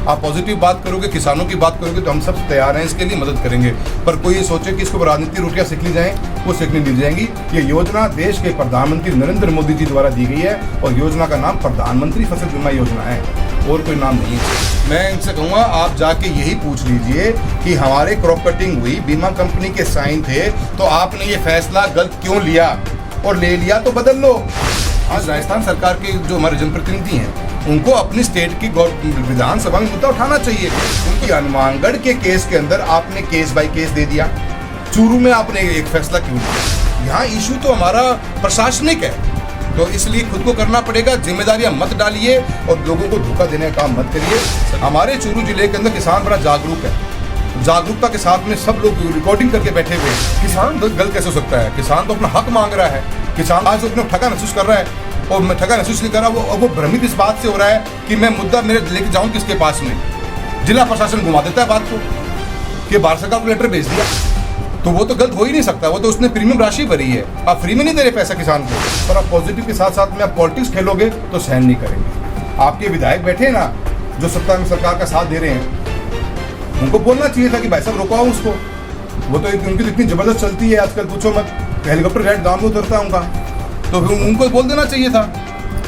आप पॉजिटिव बात करोगे, किसानों की बात करोगे तो हम सब तैयार हैं इसके लिए, मदद करेंगे। पर कोई ये सोचे कि इसको राजनीतिक रोटियां सेक ली जाएं, वो सेकने दी जाएंगी। ये योजना देश के प्रधानमंत्री नरेंद्र मोदी जी द्वारा दी गई है और योजना का नाम प्रधानमंत्री फसल बीमा योजना है, और कोई नाम नहीं है। मैं इनसे कहूँगा आप जाके यही पूछ लीजिए कि हमारे क्रॉप कटिंग हुई, बीमा कंपनी के साइन थे, तो आपने ये फैसला गलत क्यों लिया, और ले लिया तो बदल लो। आज राजस्थान सरकार के जो हमारे जनप्रतिनिधि हैं उनको अपनी स्टेट की विधानसभा में मुद्दा उठाना चाहिए। उनकी हनुमानगढ़ के केस के अंदर आपने केस बाय केस दे दिया, चूरू में आपने एक फैसला क्यों लिया? यहाँ इशू तो हमारा प्रशासनिक है, तो इसलिए खुद को करना पड़ेगा। जिम्मेदारियां मत डालिए और लोगों को धोखा देने का काम मत करिए। हमारे चूरू जिले के अंदर किसान बड़ा जागरूक है, जागरूकता के साथ में सब लोग रिकॉर्डिंग करके बैठे हुए हैं। किसान गलत कैसे हो सकता है? किसान तो अपना हक मांग रहा है, किसान आज अपना ठगा महसूस कर रहा है, और मैं ठगा महसूस नहीं कर रहा, वो भ्रमित इस बात से हो रहा है कि मैं मुद्दा मेरे लेके जाऊं किसके पास में। जिला प्रशासन घुमा देता है बात को कि भारत सरकार को लेटर भेज दिया, तो वो तो गलत हो ही नहीं सकता। वो तो उसने प्रीमियम राशि भरी है, आप फ्री में नहीं दे रहे पैसा किसान को। पर आप पॉजिटिव के साथ साथ में आप पॉलिटिक्स खेलोगे तो सहन नहीं करेंगे। आपके विधायक बैठे हैं ना, जो सत्ता में सरकार का साथ दे रहे हैं, उनको बोलना चाहिए था कि भाई साहब रोको उसको। वो तो उनकी इतनी जबरदस्त चलती है आजकल, पूछो मत, हेलीकॉप्टर रेट दाम में उतरता है उनका, तो उनको बोल देना चाहिए था,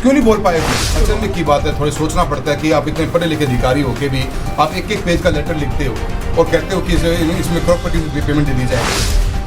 क्यों नहीं बोल पाए? अचंभे की बात है, थोड़े सोचना पड़ता है कि आप इतने पढ़े लिखे अधिकारी हो के भी आप एक एक पेज का लेटर लिखते हो और कहते हो कि इसमें क्रॉप कटिंग पेमेंट दे दी जाए।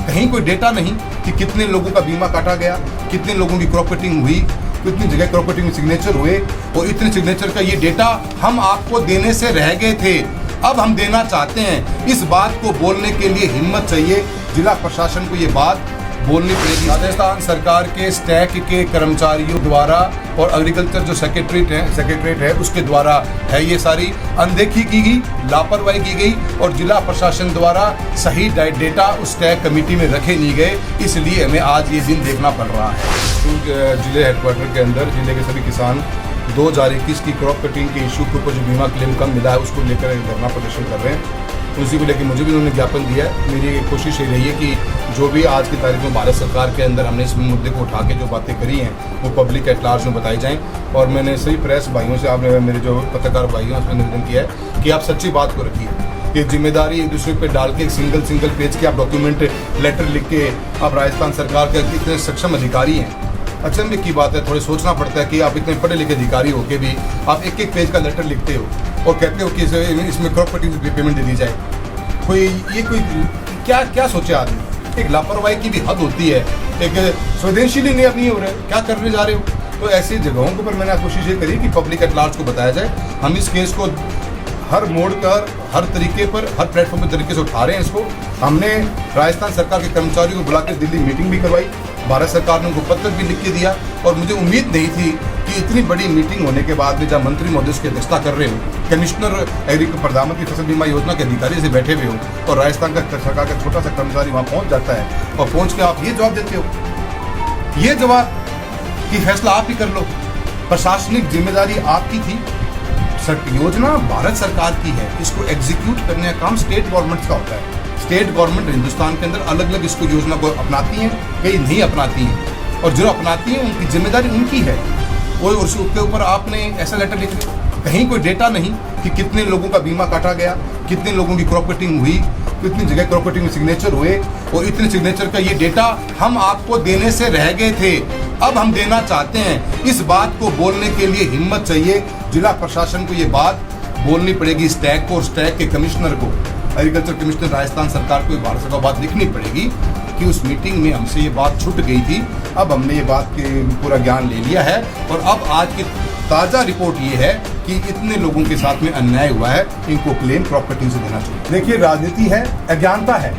कहीं कोई डेटा नहीं कि कितने लोगों का बीमा काटा गया, कितने लोगों की क्रॉप कटिंग हुई, कितनी जगह क्रॉप कटिंग में सिग्नेचर हुए, और इतने सिग्नेचर का ये डेटा हम आपको देने से रह गए थे, अब हम देना चाहते हैं। इस बात को बोलने के लिए हिम्मत चाहिए, जिला प्रशासन को ये बात बोलनी पड़ेगी। राजस्थान सरकार के स्टैक के कर्मचारियों द्वारा और एग्रीकल्चर जो सेक्रेटरीट है उसके द्वारा है ये सारी अनदेखी की गई, लापरवाही की गई, और जिला प्रशासन द्वारा सही डेटा उस स्टैक कमेटी में रखे नहीं गए, इसलिए हमें आज ये दिन देखना पड़ रहा है। जिले हेडक्वार्टर के अंदर जिले के सभी किसान 2021 की क्रॉप कटिंग के इशू के ऊपर जो बीमा क्लेम कम मिला है उसको लेकर धरना प्रदर्शन कर रहे हैं। उसी को लेकर मुझे भी उन्होंने ज्ञापन दिया है। मेरी कोशिश ये रही है कि जो भी आज की तारीख में भारत सरकार के अंदर हमने इस मुद्दे को उठा के जो बातें करी हैं वो पब्लिक एट लार्ज में बताई जाएं। और मैंने सभी प्रेस भाइयों से, आपने मेरे जो पत्रकार भाइयों हैं उसमें निवेदन किया है कि आप सच्ची बात को रखिए, कि जिम्मेदारी एक दूसरे पे डाल के सिंगल पेज के आप डॉक्यूमेंट लेटर लिख के आप राजस्थान सरकार के इतने सक्षम अधिकारी हैं। अचंभे की बात है, थोड़े सोचना पड़ता है कि आप इतने पढ़े लिखे अधिकारी हो के भी आप एक एक पेज का लेटर लिखते हो और कहते हो कि इसमें क्रॉप कटिंग पेमेंट दे दी जाए। कोई क्या सोचे आदमी? एक लापरवाही की भी हद होती है, एक संवेदनशील नहीं अपनी हो रहे, क्या करने जा रहे हो? तो ऐसी जगहों के ऊपर मैंने कोशिश ये करी कि पब्लिक एट लार्ज को बताया जाए। हम इस केस को हर मोड़ पर, हर तरीके पर, हर प्लेटफॉर्म पर तरीके से उठा रहे हैं इसको। हमने राजस्थान सरकार के कर्मचारियों को बुलाकर दिल्ली मीटिंग भी करवाई, भारत सरकार ने उनको पत्र भी लिख के दिया, और मुझे उम्मीद नहीं थी कि इतनी बड़ी मीटिंग होने के बाद में जब मंत्री महोदय की अध्यक्षता कर रहे हो, कमिश्नर प्रधानमंत्री फसल बीमा योजना के अधिकारी से बैठे हुए हो, और राजस्थान का सरकार का छोटा सा कर्मचारी वहाँ पहुँच जाता है, और पहुँच के आप ये जवाब देते हो, ये जवाब कि फैसला आप ही कर लो, प्रशासनिक जिम्मेदारी आपकी थी। योजना भारत सरकार की है, इसको एग्जीक्यूट करने का काम स्टेट गवर्नमेंट का होता है। स्टेट गवर्नमेंट हिंदुस्तान के अंदर अलग अलग इसको योजना को अपनाती हैं, कई नहीं अपनाती हैं, और जो अपनाती हैं उनकी जिम्मेदारी उनकी है। और उसके ऊपर आपने ऐसा लेटर लिख दिया, कहीं कोई डेटा नहीं कि कितने लोगों का बीमा काटा गया, कितने लोगों की क्रॉप कटिंग हुई, कितनी जगह क्रॉप कटिंग में सिग्नेचर हुए, और इतने सिग्नेचर का ये डेटा हम आपको देने से रह गए थे, अब हम देना चाहते हैं। इस बात को बोलने के लिए हिम्मत चाहिए, जिला प्रशासन को ये बात बोलनी पड़ेगी, स्टैक को और स्टैक के कमिश्नर को, एग्रीकल्चर कमिश्नर राजस्थान सरकार को भारत सरकार बात लिखनी पड़ेगी कि उस मीटिंग में हमसे ये बात छूट गई थी, अब हमने ये बात के पूरा ज्ञान ले लिया है, और अब आज की ताज़ा रिपोर्ट ये है कि इतने लोगों के साथ में अन्याय हुआ है, इनको क्लेम क्रॉप कटिंग से देना चाहिए। देखिए, राजनीति है, अज्ञानता है,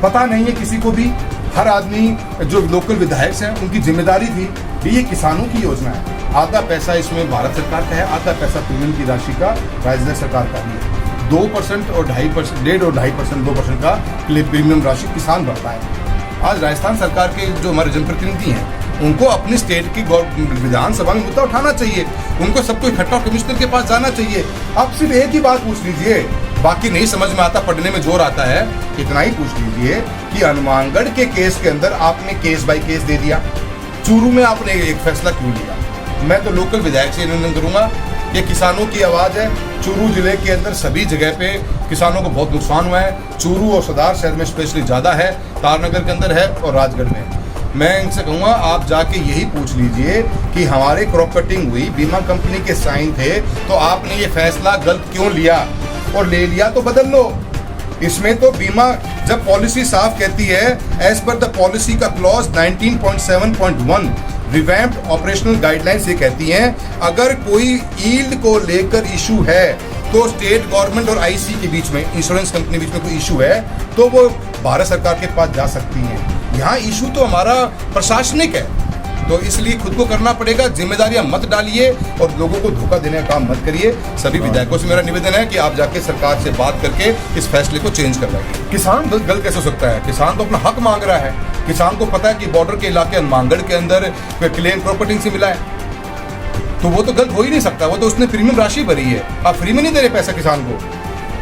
पता नहीं है किसी को भी। हर आदमी जो लोकल विधायक हैं उनकी जिम्मेदारी थी कि ये किसानों की योजना है, आधा पैसा इसमें भारत सरकार का है, आधा पैसा प्रीमियम की राशि का राज्य सरकार का भी है। 2% और 2.5%, 1.5 और 2.5%, 2% का प्रीमियम राशि किसान भरता है। आज राजस्थान सरकार के जो हमारे जनप्रतिनिधि हैं उनको अपनी स्टेट की विधानसभा में मुद्दा उठाना चाहिए, उनको सबको इकट्ठा कमिश्नर के पास जाना चाहिए। आप सिर्फ एक ही बात पूछ लीजिए, बाकी नहीं समझ में आता, पढ़ने में जोर आता है, इतना ही पूछ लीजिए कि हनुमानगढ़ के केस के अंदर आपने केस बाय केस दे दिया, चूरू में आपने एक फैसला क्यों लिया? मैं तो लोकल विधायक से निवेदन करूंगा ये किसानों की आवाज़ है। चूरू जिले के अंदर सभी जगह पे किसानों को बहुत नुकसान हुआ है। चूरू और सरदार शहर में स्पेशली ज़्यादा है, तारनगर के अंदर है और राजगढ़ में। मैं इनसे कहूँगा आप जाके यही पूछ लीजिए कि हमारे क्रॉप कटिंग हुई, बीमा कंपनी के साइन थे, तो आपने ये फैसला गलत क्यों लिया, और ले लिया तो बदल लो। इसमें तो बीमा जब पॉलिसी साफ कहती है एज पर द पॉलिसी का क्लॉज 19.7.1 रिवैम्प्ड ऑपरेशनल गाइडलाइंस ये कहती हैं अगर कोई यील्ड को लेकर इशू है तो स्टेट गवर्नमेंट और आईसी के बीच में, इंश्योरेंस कंपनी के बीच में कोई इशू है तो वो भारत सरकार के पास जा सकती हैं। यहाँ इशू तो हमारा प्रशासनिक है, तो इसलिए खुद को करना पड़ेगा। जिम्मेदारियां मत डालिए और लोगों को धोखा देने का काम मत करिए। सभी विधायकों से मेरा निवेदन है कि आप जाके सरकार से बात करके इस फैसले को चेंज करवाइए। किसान गलत कैसे हो सकता है? किसान तो अपना हक मांग रहा है। किसान को पता है कि बॉर्डर के इलाके हनुमानगढ़ के अंदर क्लेम प्रॉपर्टी से मिला है, तो वो तो गलत हो ही नहीं सकता। वो तो उसने प्रीमियम राशि भरी है, आप फ्री में नहीं दे रहे पैसा किसान को।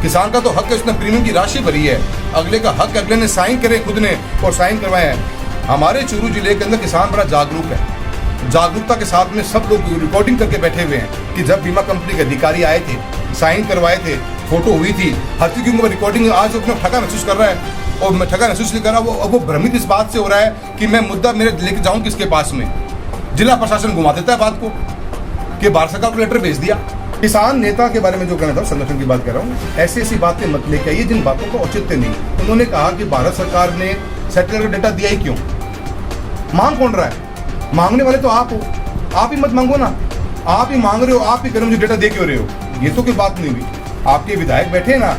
किसान का तो हक है, उसने प्रीमियम की राशि भरी है। अगले का हक, अगले ने साइन करे खुद ने और साइन करवाए हैं। हमारे चूरू जिले के अंदर किसान बड़ा जागरूक है। जागरूकता के साथ में सब लोग रिकॉर्डिंग करके बैठे हुए हैं कि जब बीमा कंपनी के अधिकारी आए थे, साइन करवाए थे, फोटो हुई थी, हर चीज की रिकॉर्डिंग। आज अपना ठगा महसूस कर रहा है और मैं ठगा महसूस नहीं कर रहा। वो भ्रमित इस बात से हो रहा है कि मैं मुद्दा मेरे लेके जाऊं किसके पास में। जिला प्रशासन घुमा देता है बात को कि भारत सरकार को लेटर भेज दिया। किसान नेता के बारे में जो कहना था, संगठन की बात कर रहा हूँ, ऐसी ऐसी बातें मत लेके आइए जिन बातों को औचित्य नहीं। उन्होंने कहा कि भारत सरकार ने सेटेलर का डेटा दिया ही क्यों? मांग कौन रहा है? मांगने वाले तो आप हो, आप ही मत मांगो ना। आप ही मांग रहे हो, आप ही करो, मुझे डेटा दे क्यों रहे हो? ये तो कोई बात नहीं हुई। आपके विधायक बैठे हैं ना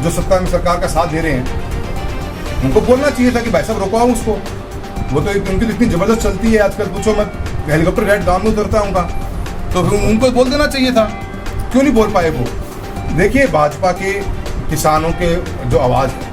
जो सत्ता में सरकार का साथ दे रहे हैं, उनको बोलना चाहिए था कि भाई साहब रोको उसको। वो तो उनकी इतनी जबरदस्त चलती है आजकल, पूछो मत। हेलीकॉप्टर गाइड गाँव में उतरता है उनका, तो फिर उनको बोल देना चाहिए था। क्यों नहीं बोल पाए वो? देखिए, भाजपा के किसानों के जो आवाज़ है,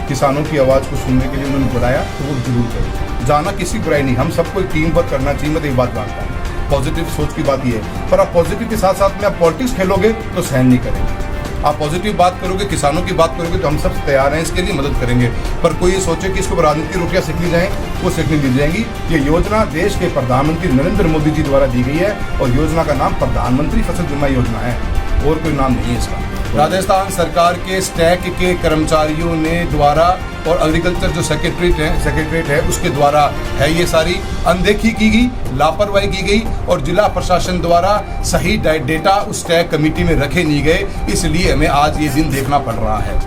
किसानों की आवाज़ को सुनने के लिए उन्होंने बुलाया, तो वो जरूर करें। जाना किसी बुराई नहीं, हम सबको टीम वर्क करना चाहिए। मैं तो एक बात मानता हूँ, पॉजिटिव सोच की बात ये है। पर आप पॉजिटिव के साथ साथ में आप पॉलिटिक्स खेलोगे तो सहन नहीं करेंगे। आप पॉजिटिव बात करोगे, किसानों की बात करोगे, तो हम सब तैयार हैं इसके लिए, मदद करेंगे। पर कोई ये सोचे कि इसको राजनीतिक रोटियां सेक ली जाएं, वो सेकनी दी जाएंगी। ये योजना देश के प्रधानमंत्री नरेंद्र मोदी जी द्वारा दी गई है और योजना का नाम प्रधानमंत्री फसल बीमा योजना है, और कोई नाम नहीं है इसका। राजस्थान सरकार के स्टैक के कर्मचारियों ने द्वारा और एग्रीकल्चर जो सेक्रेटरीट है उसके द्वारा है ये सारी अनदेखी की गई, लापरवाही की गई और जिला प्रशासन द्वारा सही डेटा उस स्टैक कमेटी में रखे नहीं गए। इसलिए हमें आज ये दिन देखना पड़ रहा है।